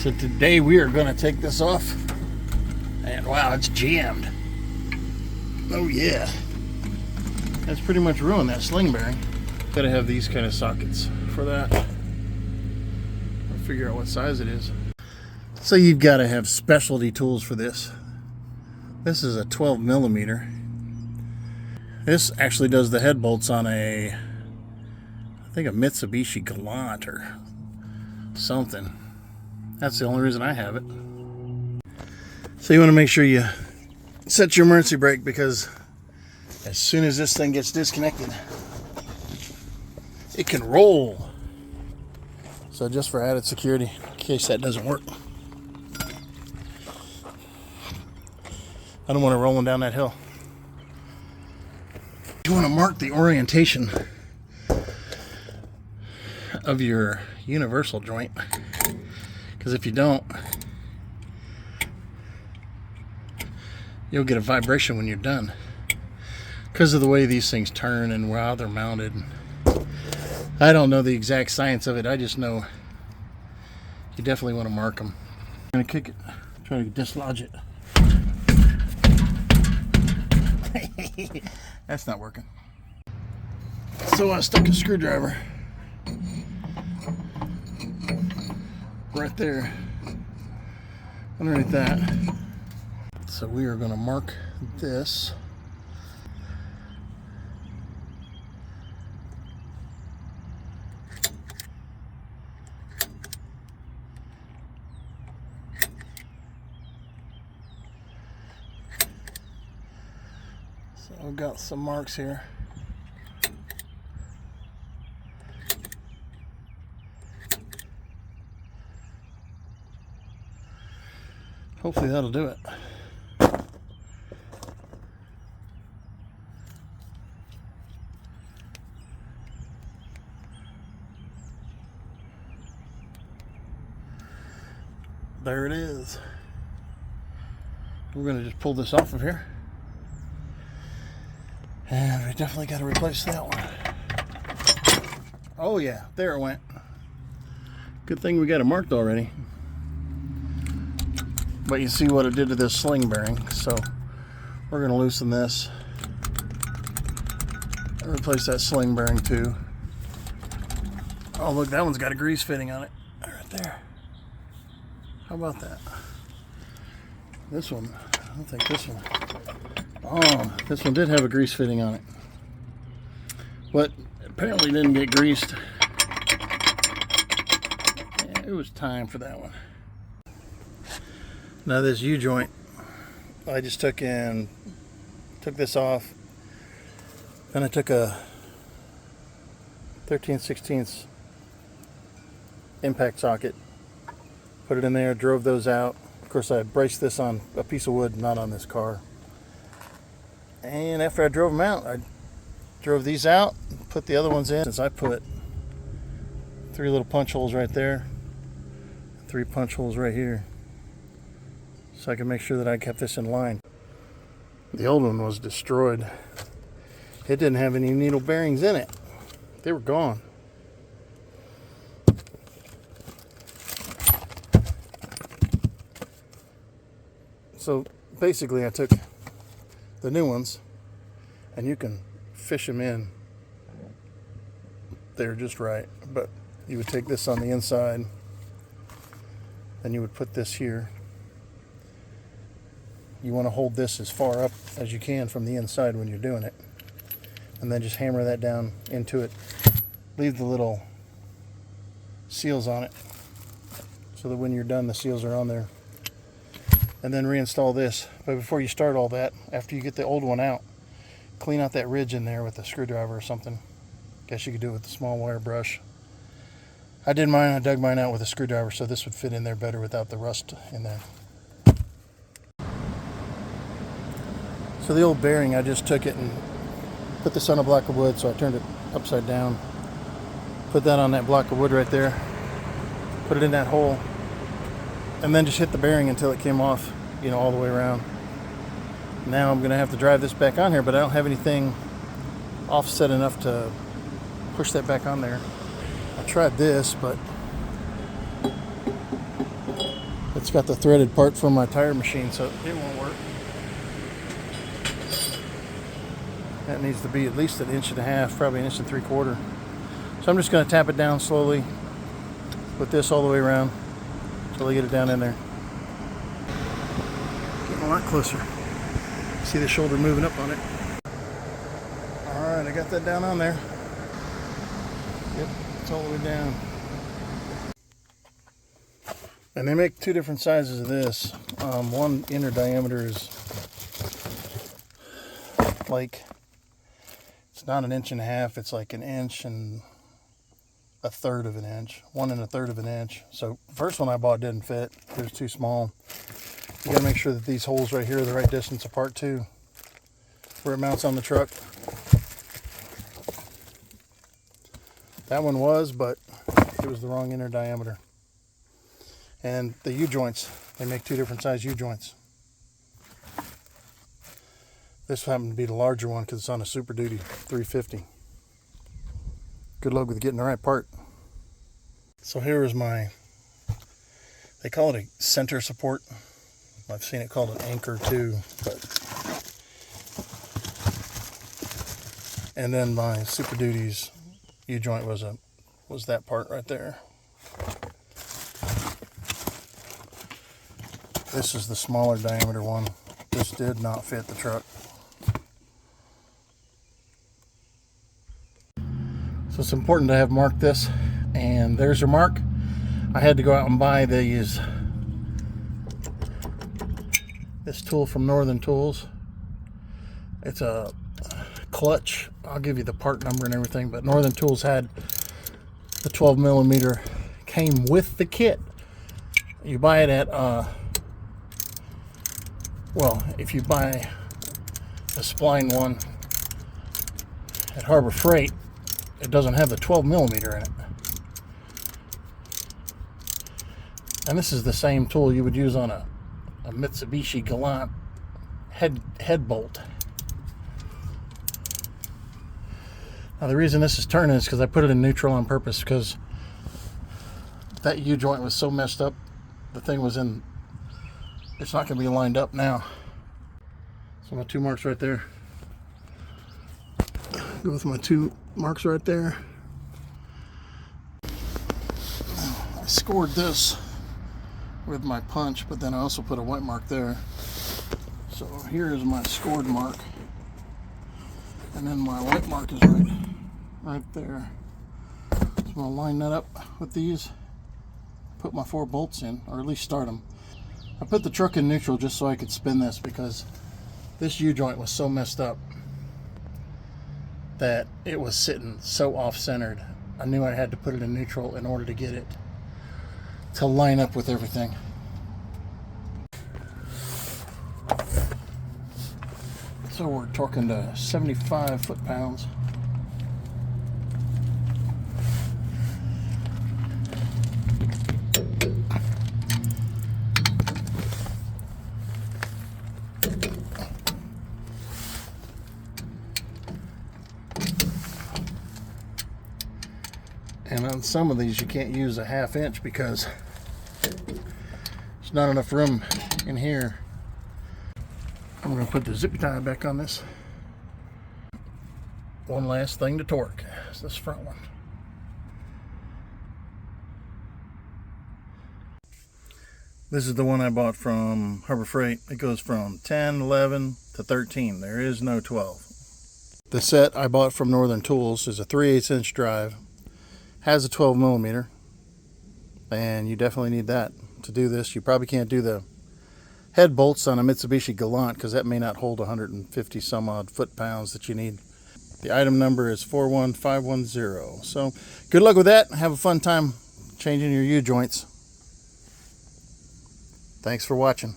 So today we are going to take this off, and wow, it's jammed. Oh yeah, that's pretty much ruined that sling bearing. Gotta have these kind of sockets for that. I'll figure out what size it is. So you've got to have specialty tools for this. This is a 12 millimeter. This actually does the head bolts on I think a Mitsubishi Galant or something. That's the only reason I have it. So you want to make sure you set your emergency brake, because as soon as this thing gets disconnected, it can roll. So just for added security, in case that doesn't work. I don't want it rolling down that hill. You want to mark the orientation of your universal joint, because if you don't, you'll get a vibration when you're done, because of the way these things turn and how they're mounted. I don't know the exact science of it. I just know you definitely want to mark them. I'm going to kick it, try to dislodge it. That's not working. So I stuck a screwdriver right there underneath that. So we are going to mark this. So I've got some marks here. Hopefully that'll do it. There it is. We're going to just pull this off of here. And we definitely got to replace that one. Oh yeah, there it went. Good thing we got it marked already. But you see what it did to this sling bearing. So we're going to loosen this. Replace that sling bearing too. Oh look, that one's got a grease fitting on it. Right there. How about that? This one, I don't think this one. Oh, this one did have a grease fitting on it. But apparently didn't get greased. Yeah, it was time for that one. Now this U-joint, I just took this off. Then I took a 13/16 impact socket, put it in there, drove those out. Of course I braced this on a piece of wood, not on this car. And after I drove them out, I drove these out, put the other ones in. Since I put 3 little punch holes right there, 3 punch holes right here, so I can make sure that I kept this in line. The old one was destroyed. It didn't have any needle bearings in it. They were gone. So basically I took the new ones, and you can fish them in. They're just right. But you would take this on the inside, then you would put this here. You want to hold this as far up as you can from the inside when you're doing it, and then just hammer that down into it. Leave the little seals on it so that when you're done the seals are on there. And then reinstall this. But before you start all that, after you get the old one out, clean out that ridge in there with a screwdriver or something. Guess you could do it with a small wire brush. I did mine, I dug mine out with a screwdriver, so this would fit in there better without the rust in there. So the old bearing, I just took it and put this on a block of wood, so I turned it upside down. Put that on that block of wood right there. Put it in that hole. And then just hit the bearing until it came off, you know, all the way around. Now I'm going to have to drive this back on here, but I don't have anything offset enough to push that back on there. I tried this, but It's got the threaded part from my tire machine, so it won't work. That needs to be at least 1.5 inches, probably 1 3/4 inches. So I'm just going to tap it down slowly with this all the way around until I get it down in there. Getting a lot closer. See the shoulder moving up on it. Alright, I got that down on there. Yep, it's all the way down. And they make 2 different sizes of this. One inner diameter is like, it's not 1.5 inches, it's like 1 1/3 of an inch. 1 1/3 of an inch. So the first one I bought didn't fit. It was too small. You gotta make sure that these holes right here are the right distance apart too, where it mounts on the truck. That one was, but it was the wrong inner diameter. And the U-joints, they make 2 different size U-joints. This happened to be the larger one because it's on a Super Duty 350. Good luck with getting the right part. So here is my, they call it a center support. I've seen it called an anchor too, but. And then my Super Duty's U-joint was that part right there. This is the smaller diameter one. This did not fit the truck. So it's important to have marked this, and there's your mark. I had to go out and buy this tool from Northern Tools. It's a clutch. I'll give you the part number and everything, but Northern Tools had the 12mm, came with the kit. You buy it at well, if you buy a spline one at Harbor Freight, it doesn't have the 12mm in it. And this is the same tool you would use on a Mitsubishi Galant head bolt. Now the reason this is turning is because I put it in neutral on purpose, because that U-joint was so messed up. The thing was in, it's not going to be lined up now. So my 2 marks right there. Go with my 2 marks right there. I scored this with my punch, but then I also put a white mark there. So here is my scored mark, and then my white mark is right there. So I'm gonna line that up with these, put my 4 bolts in, or at least start them. I put the truck in neutral just so I could spin this, because this U-joint was so messed up that it was sitting so off-centered. I knew I had to put it in neutral in order to get it to line up with everything. So we're torquing to 75 foot-pounds. And on some of these you can't use a 1/2 inch because there's not enough room in here. I'm going to put the zippy tie back on this. One last thing to torque is this front one. This is the one I bought from Harbor Freight. It goes from 10, 11 to 13. There is no 12. The set I bought from Northern Tools is a 3/8 inch drive. Has a 12mm, and you definitely need that to do this. You probably can't do the head bolts on a Mitsubishi Galant because that may not hold 150 some odd foot-pounds that you need. The item number is 41510. So good luck with that. Have a fun time changing your U-joints. Thanks for watching.